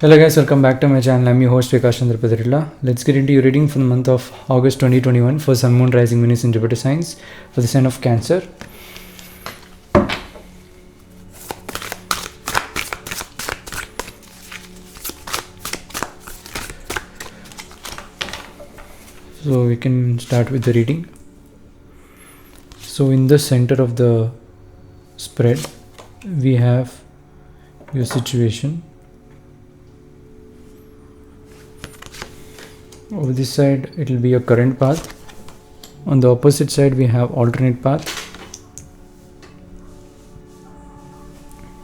Hello guys, welcome back to my channel. I'm your host Vikas Chandra Padirilla. Let's get into your reading for the month of August 2021 for Sun, Moon, Rising, Venus in Jupiter signs for the sign of Cancer. So we can start with the reading. So in the center of the spread, we have your situation. Over this side it will be a current path. On the opposite side we have alternate path.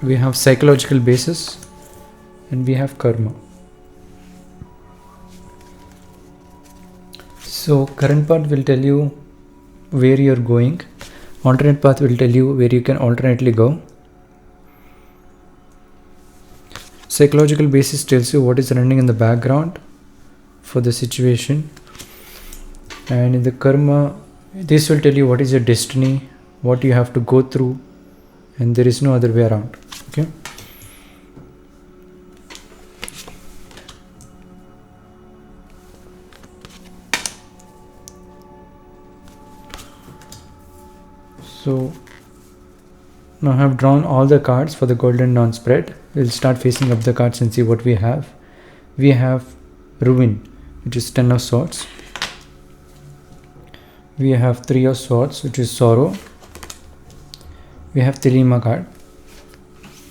We have psychological basis and we have karma. So current path will tell you where you are going. Alternate path will tell you where you can alternately go. Psychological basis tells you what is running in the background for the situation, and in the karma this will tell you what is your destiny, what you have to go through, and there is no other way around. Okay, so now I have drawn all the cards for the Golden Dawn spread. We'll start facing up the cards and see what we have. We have Ruin, which is 10 of Swords. We have 3 of Swords, which is Sorrow. We have Tilima card,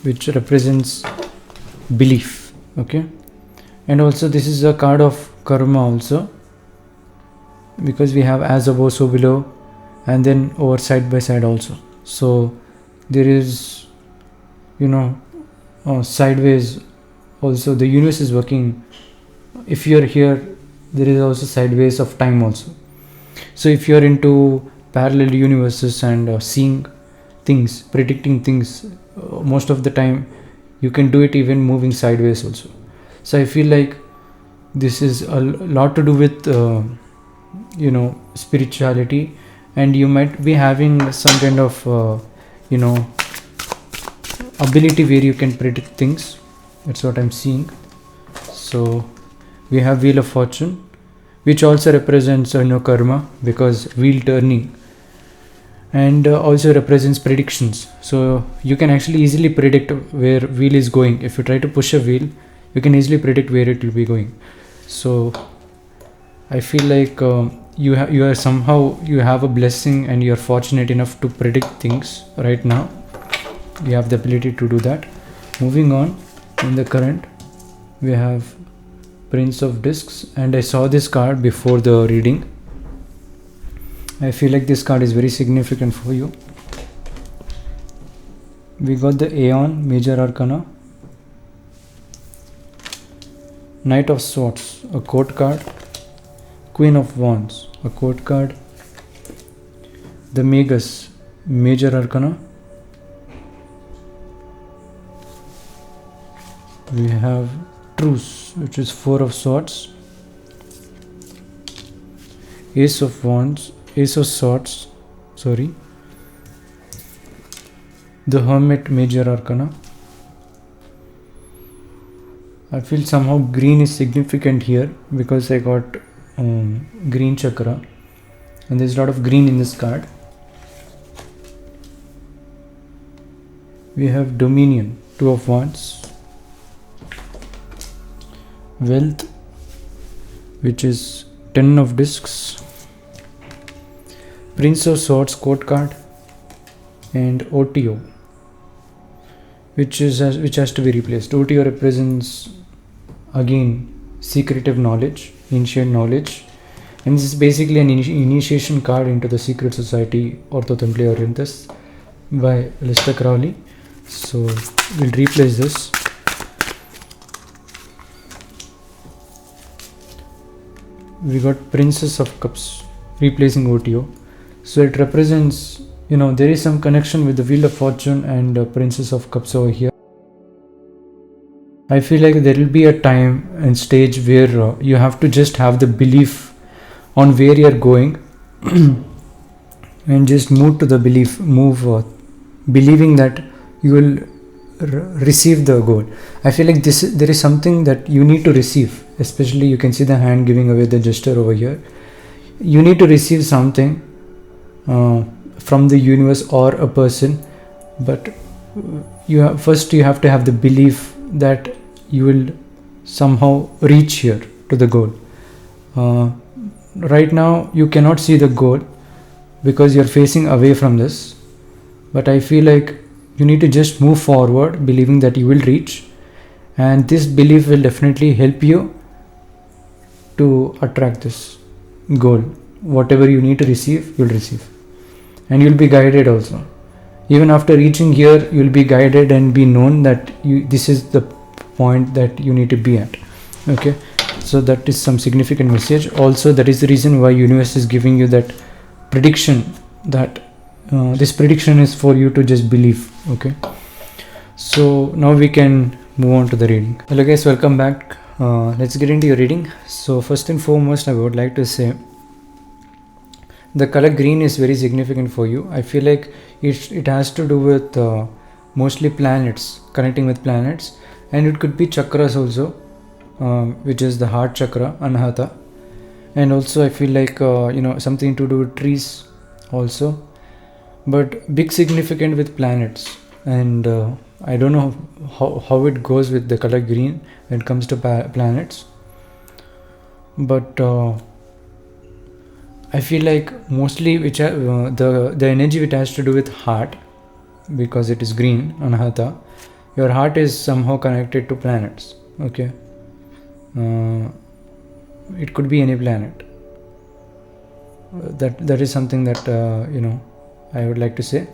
which represents belief. Okay, and also this is a card of karma also, because we have as above so below, and then over side by side also. So there is, sideways also. The universe is working. If you're here, there is also sideways of time also. So if you're into parallel universes and seeing things, predicting things, most of the time you can do it even moving sideways also. So I feel like this is a lot to do with spirituality, and you might be having some kind of ability where you can predict things. That's what I'm seeing. So we have Wheel of Fortune, which also represents karma, because wheel turning, and also represents predictions. So you can actually easily predict where wheel is going. If you try to push a wheel, you can easily predict where it will be going. So I feel like you have a blessing and you are fortunate enough to predict things right now. You have the ability to do that. Moving on, in the current we have Prince of Discs, and I saw this card before the reading. I feel like this card is very significant for you. We got the Aeon, Major Arcana, Knight of Swords, a court card, Queen of Wands, a court card, the Magus, Major Arcana. We have Truce, which is 4 of Swords, Ace of Swords, the Hermit, Major Arcana. I feel somehow green is significant here because I got green chakra, and there's a lot of green in this card. We have Dominion, 2 of Wands, Wealth, which is 10 of Discs, Prince of Swords court card, and OTO, which has to be replaced. OTO represents again secretive knowledge, ancient knowledge, and this is basically an initiation card into the secret society Ortho Templi Orientis by Aleister Crowley. So we'll replace this. We got Princess of Cups replacing OTO. So it represents, there is some connection with the Wheel of Fortune and Princess of Cups over here. I feel like there will be a time and stage where you have to just have the belief on where you are going and just move to the belief, believing that you will receive the goal. I feel like there is something that you need to receive, especially you can see the hand giving away the gesture over here. You need to receive something from the universe or a person, but you have to have the belief that you will somehow reach here to the goal. Right now you cannot see the goal because you're facing away from this, but I feel like you need to just move forward believing that you will reach, and this belief will definitely help you to attract this goal. Whatever you need to receive, you'll receive, and you'll be guided also. Even after reaching here, you'll be guided and be known that this is the point that you need to be at. Okay, so that is some significant message. Also, that is the reason why universe is giving you that prediction, that this prediction is for you to just believe. Okay, so now we can move on to the reading. Hello guys, welcome back. Let's get into your reading. So first and foremost, I would like to say the color green is very significant for you. I feel like it has to do with mostly planets, connecting with planets, and it could be chakras also, which is the heart chakra, Anahata, and also I feel like something to do with trees also, but big significant with planets. And I don't know how it goes with the color green when it comes to planets, but I feel like mostly the energy which has to do with heart, because it is green, Anahata. Your heart is somehow connected to planets. Okay, it could be any planet. That is something that I would like to say.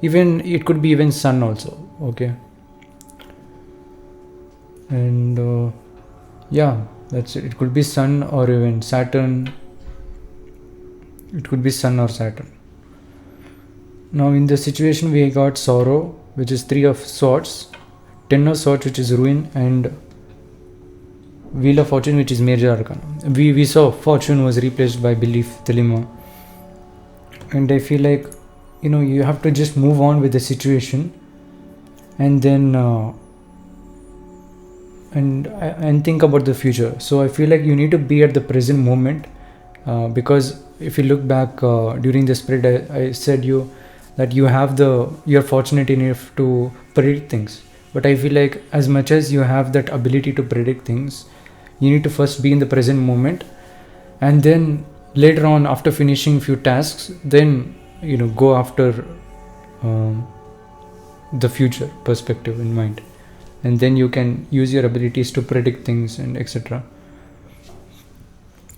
Even it could be even sun also. Okay, and yeah, that's it. It could be sun or even Saturn. It could be sun or Saturn. Now in the situation we got sorrow, which is 3 of swords, 10 of swords, which is ruin, and wheel of fortune, which is major arcana. We saw fortune was replaced by belief, Telima. And I feel like you have to just move on with the situation, and then and think about the future. So I feel like you need to be at the present moment, because if you look back during the spread, I said you that you're fortunate enough to predict things. But I feel like as much as you have that ability to predict things, you need to first be in the present moment, and then later on, after finishing few tasks, then go after the future perspective in mind, and then you can use your abilities to predict things and etc.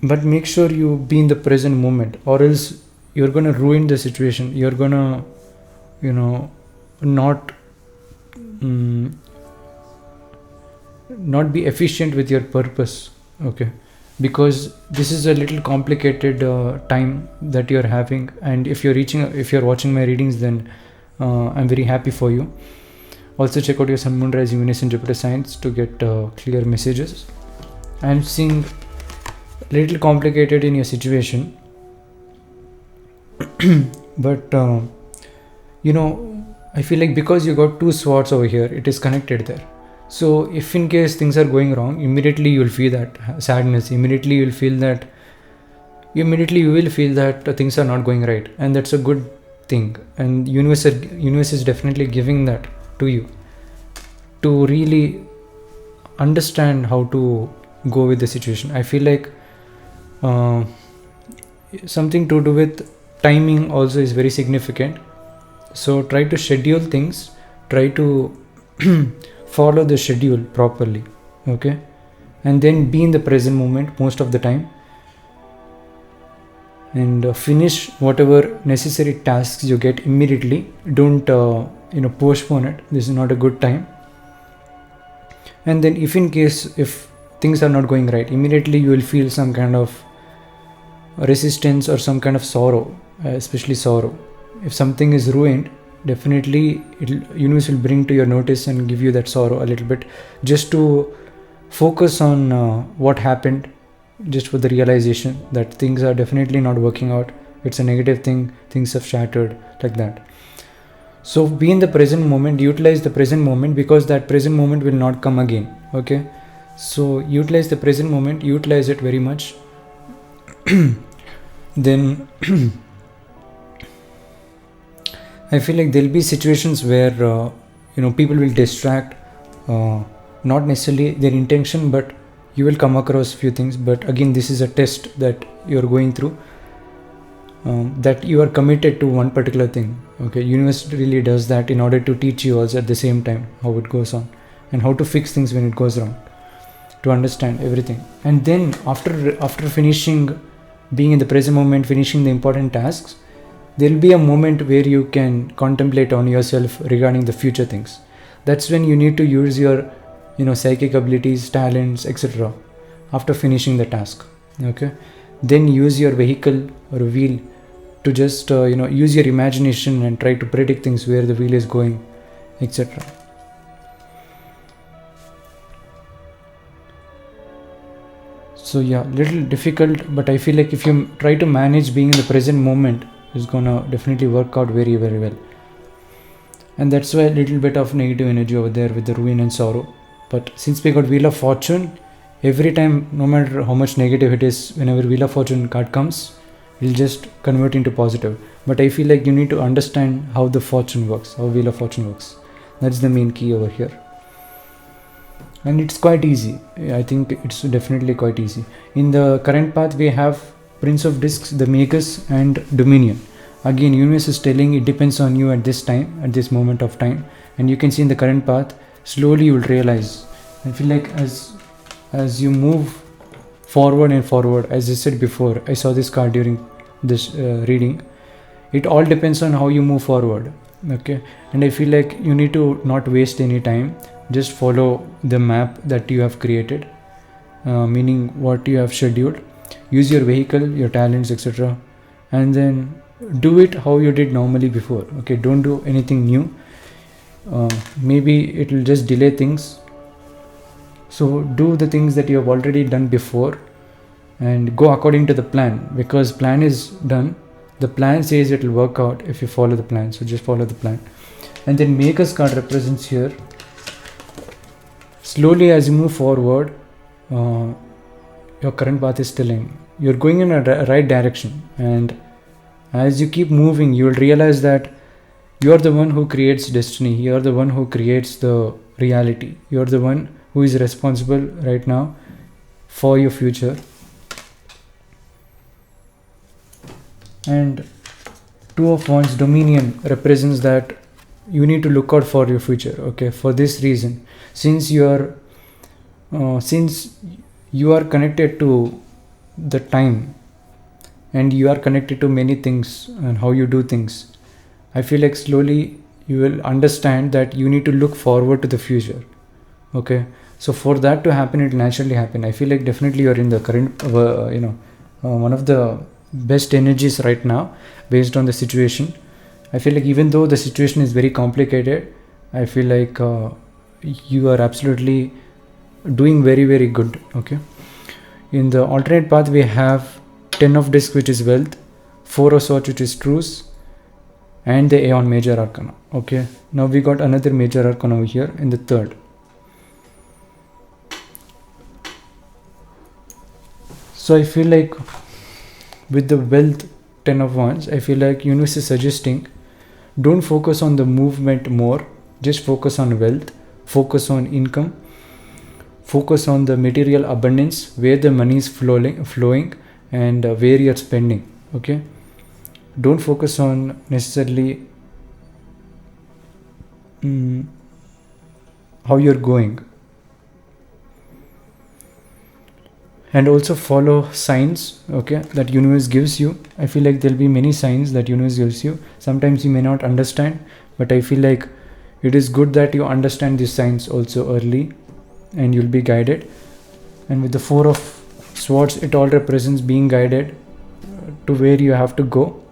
But make sure you be in the present moment, or else you're gonna ruin the situation. You're gonna not be efficient with your purpose. Okay, because this is a little complicated time that you're having, and if you're watching my readings, then I'm very happy for you. Also check out your Sun, Moon, Rising, Venus and Jupiter signs to get clear messages. I'm seeing little complicated in your situation, but I feel like because you got 2 swords over here, it is connected there. So if in case things are going wrong, immediately you will feel that sadness, immediately you will feel that things are not going right, and that's a good thing. And universe is definitely giving that to you to really understand how to go with the situation. I feel like something to do with timing also is very significant. So try to schedule things, try to follow the schedule properly. Okay, and then be in the present moment most of the time, and finish whatever necessary tasks you get immediately. Don't postpone it. This is not a good time. And then if things are not going right, immediately you will feel some kind of resistance or some kind of sorrow, especially sorrow. If something is ruined, definitely universe will bring to your notice and give you that sorrow a little bit, just to focus on what happened, just for the realization that things are definitely not working out. It's a negative thing, things have shattered, like that. So be in the present moment, utilize the present moment, because that present moment will not come again. Okay, so utilize the present moment, utilize it very much. Then I feel like there'll be situations where people will distract, not necessarily their intention, but you will come across few things. But again, this is a test that you're going through, that you are committed to one particular thing. Okay, universe really does that in order to teach you also at the same time how it goes on and how to fix things when it goes wrong, to understand everything. And then after finishing being in the present moment, finishing the important tasks, there will be a moment where you can contemplate on yourself regarding the future things. That's when you need to use your psychic abilities, talents, etc. after finishing the task. Okay, then use your vehicle or wheel to just use your imagination and try to predict things, where the wheel is going, etc. So yeah, little difficult, but I feel like if you try to manage being in the present moment, it's gonna definitely work out very, very well. And that's why a little bit of negative energy over there with the ruin and sorrow. But since we got Wheel of Fortune, every time, no matter how much negative it is, whenever Wheel of Fortune card comes, it'll just convert into positive. But I feel like you need to understand how the fortune works, how Wheel of Fortune works. That's the main key over here. And it's quite easy. I think it's definitely quite easy. In the current path, we have Prince of Discs, the Magus, and Dominion. Again, universe is telling it depends on you at this time, at this moment of time. And you can see in the current path, slowly you will realize. I feel like as you move forward and forward, as I said before, I saw this card during this reading. It all depends on how you move forward. Okay, and I feel like you need to not waste any time. Just follow the map that you have created, meaning what you have scheduled. Use your vehicle, your talents, etc. And then do it how you did normally before. Okay, don't do anything new. Maybe it will just delay things. So do the things that you have already done before and go according to the plan, because plan is done. The plan says it will work out if you follow the plan. So just follow the plan. And then Maker's card represents here. Slowly as you move forward, your current path is telling you're going in a right direction, and as you keep moving, you will realize that you are the one who creates destiny. You are the one who creates the reality. You are the one who is responsible right now for your future. And Two of Wands, Dominion, represents that you need to look out for your future. Okay, for this reason, since you are connected to the time, and you are connected to many things and how you do things, I feel like slowly you will understand that you need to look forward to the future. Okay, so for that to happen, it will naturally happen. I feel like definitely you're in the current one of the best energies right now based on the situation. I feel like even though the situation is very complicated, I feel like you are absolutely doing very, very good. Okay, in the alternate path, we have 10 of Discs, which is wealth, 4 of Swords, which is truce, and the Aeon Major Arcana. Okay, now we got another Major Arcana over here in the third. So I feel like with the wealth 10 of Wands, I feel like universe is suggesting don't focus on the movement more, just focus on wealth, focus on income, focus on the material abundance, where the money is flowing and where you're spending. Okay, don't focus on necessarily how you're going. And also follow signs, okay, that universe gives you. I feel like there'll be many signs that universe gives you. Sometimes you may not understand, but I feel like it is good that you understand these signs also early, and you'll be guided. And with the 4 of Swords, it all represents being guided to where you have to go.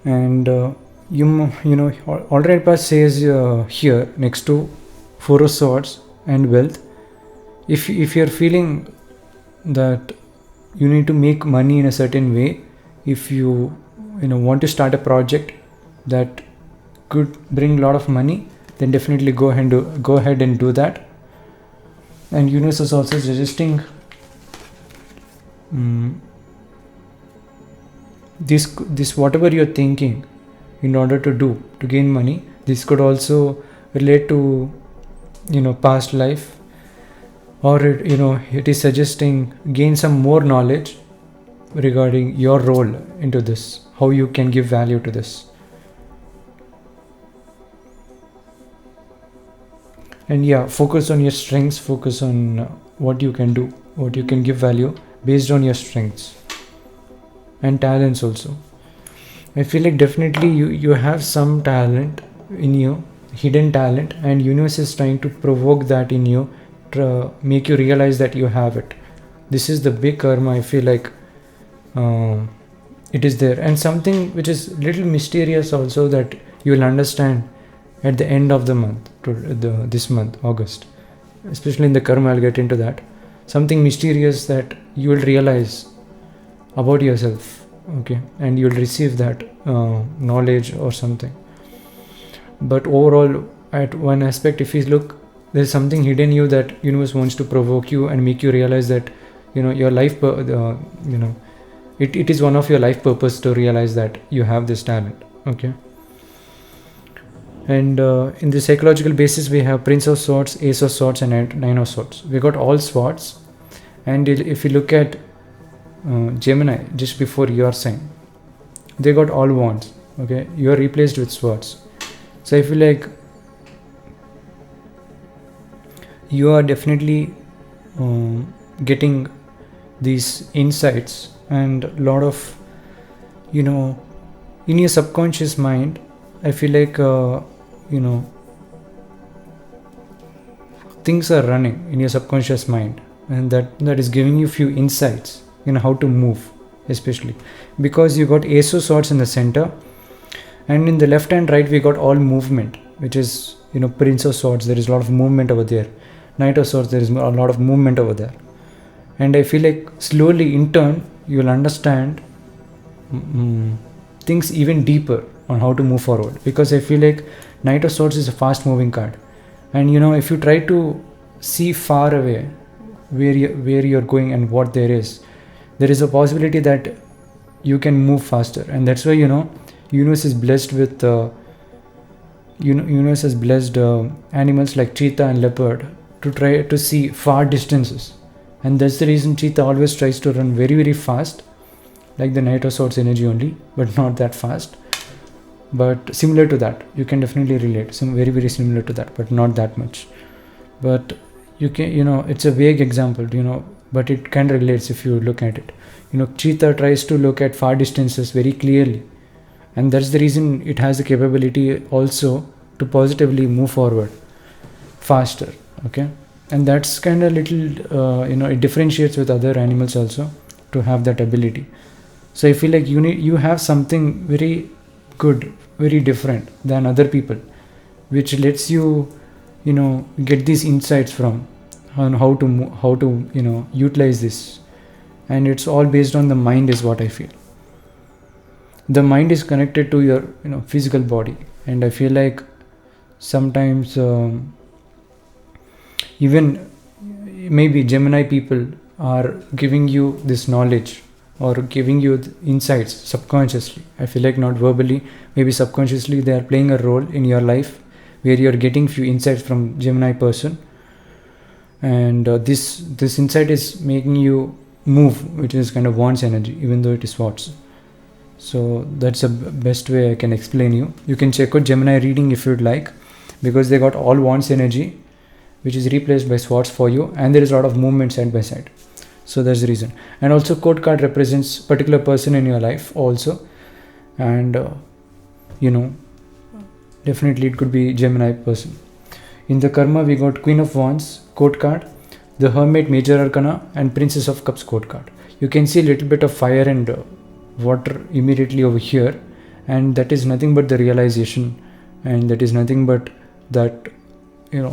And alternate path says here next to 4 of Swords and wealth, if you're feeling that you need to make money in a certain way, if you want to start a project, that could bring a lot of money, then definitely go ahead and do that. And universe is also suggesting this whatever you're thinking in order to gain money, this could also relate to past life, or it is suggesting gain some more knowledge regarding your role into this, how you can give value to this. And yeah, focus on your strengths, focus on what you can do, what you can give value based on your strengths and talents also. I feel like definitely you have some talent in you, hidden talent, and universe is trying to provoke that in you to make you realize that you have it. This is the big karma. I feel like it is there, and something which is little mysterious also, that you will understand at the end of the month, this month, August, especially in the karma. I'll get into that. Something mysterious that you will realize about yourself, okay, and you'll receive that knowledge or something. But overall, at one aspect, if you look, there's something hidden in you that universe wants to provoke you and make you realize that your life, it is one of your life purpose to realize that you have this talent, okay. And in the psychological basis, we have Prince of Swords, Ace of Swords, and Nine of Swords. We got all swords. And if you look at Gemini, just before your sign, they got all wands, okay. You are replaced with swords. So I feel like you are definitely getting these insights, and a lot of in your subconscious mind, I feel like things are running in your subconscious mind, and that is giving you few insights how to move, especially because you got Ace of Swords in the center, and in the left and right we got all movement, which is Prince of Swords. There is a lot of movement over there. Knight of Swords, there is a lot of movement over there. And I feel like slowly in turn you will understand things even deeper on how to move forward, because I feel like Knight of Swords is a fast moving card, and if you try to see far away where you're going and what there is a possibility that you can move faster. And that's why universe is blessed with universe has blessed animals like cheetah and leopard to try to see far distances. And that's the reason cheetah always tries to run very, very fast, like the Knight of Swords energy only, but not that fast. But similar to that, you can definitely relate. Some very, very similar to that, but not that much. But you can, it's a vague example, but it can relate if you look at it. Cheetah tries to look at far distances very clearly, and that's the reason it has the capability also to positively move forward faster, okay. And that's kind of little it differentiates with other animals also to have that ability. So I feel like you have something very good, very different than other people, which lets you get these insights from on how to utilize this. And it's all based on the mind, is what I feel. The mind is connected to your physical body, and I feel like sometimes even maybe Gemini people are giving you this knowledge or giving you insights subconsciously. I feel like not verbally, maybe subconsciously they are playing a role in your life where you're getting few insights from Gemini person, and this insight is making you move, which is kind of wands energy, even though it is swords. So that's the best way I can explain you. You can check out Gemini reading if you'd like, because they got all wands energy, which is replaced by swords for you, and there is a lot of movement side by side. So that's the reason. And also court card represents particular person in your life also, and definitely it could be Gemini person. In the karma we got Queen of Wands court card, the Hermit Major Arcana, and Princess of Cups court card. You can see a little bit of fire and water immediately over here, and that is nothing but the realization, and that is nothing but that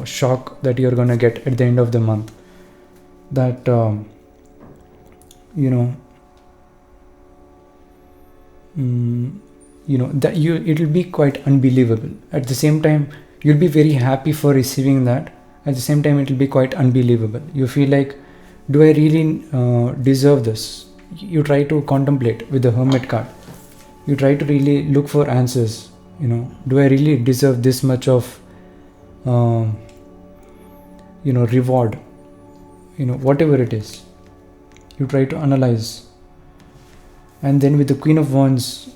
shock that you're gonna get at the end of the month, that that it'll be quite unbelievable. At the same time, you'll be very happy for receiving that. At the same time, it'll be quite unbelievable. You feel like, do I really deserve this? You try to contemplate with the Hermit card. You try to really look for answers. Do I really deserve this much of reward? Whatever it is, you try to analyze. And then with the Queen of Wands,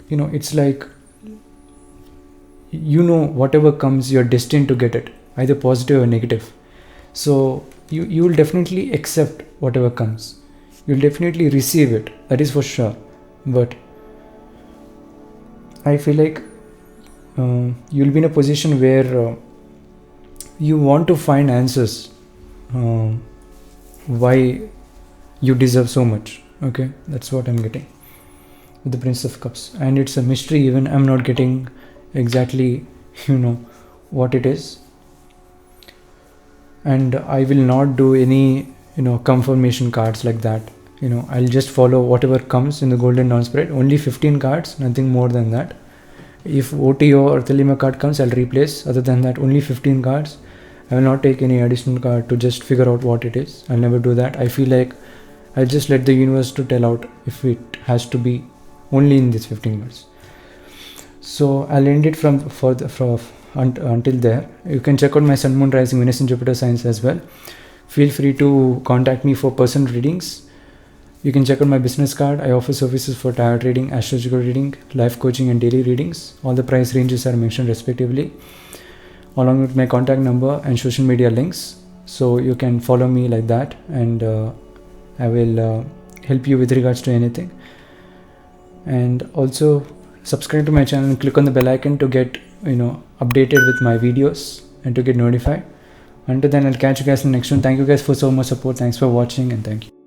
it's like, whatever comes, you're destined to get it, either positive or negative. So you will definitely accept whatever comes. You'll definitely receive it, that is for sure. But I feel like you'll be in a position where you want to find answers why you deserve so much. Okay, that's what I'm getting with the Prince of Cups. And it's a mystery, even I'm not getting exactly what it is. And I will not do any confirmation cards like that. I'll just follow whatever comes in the Golden Dawn spread. Only 15 cards, nothing more than that. If OTO or Thelema card comes, I'll replace. Other than that, only 15 cards. I will not take any additional card to just figure out what it is. I'll never do that. I feel like I'll just let the universe to tell out if it has to be only in these 15 cards. So I'll end it until there. You can check out my Sun, Moon, Rising, Venus and Jupiter signs as well. Feel free to contact me for personal readings. You can check out my business card. I offer services for tarot reading, astrological reading, life coaching and daily readings. All the price ranges are mentioned respectively, along with my contact number and social media links. So you can follow me like that, and I will help you with regards to anything. And also subscribe to my channel and click on the bell icon to get updated with my videos and to get notified. Until then, I'll catch you guys in the next one. Thank you guys for so much support. Thanks for watching, and thank you.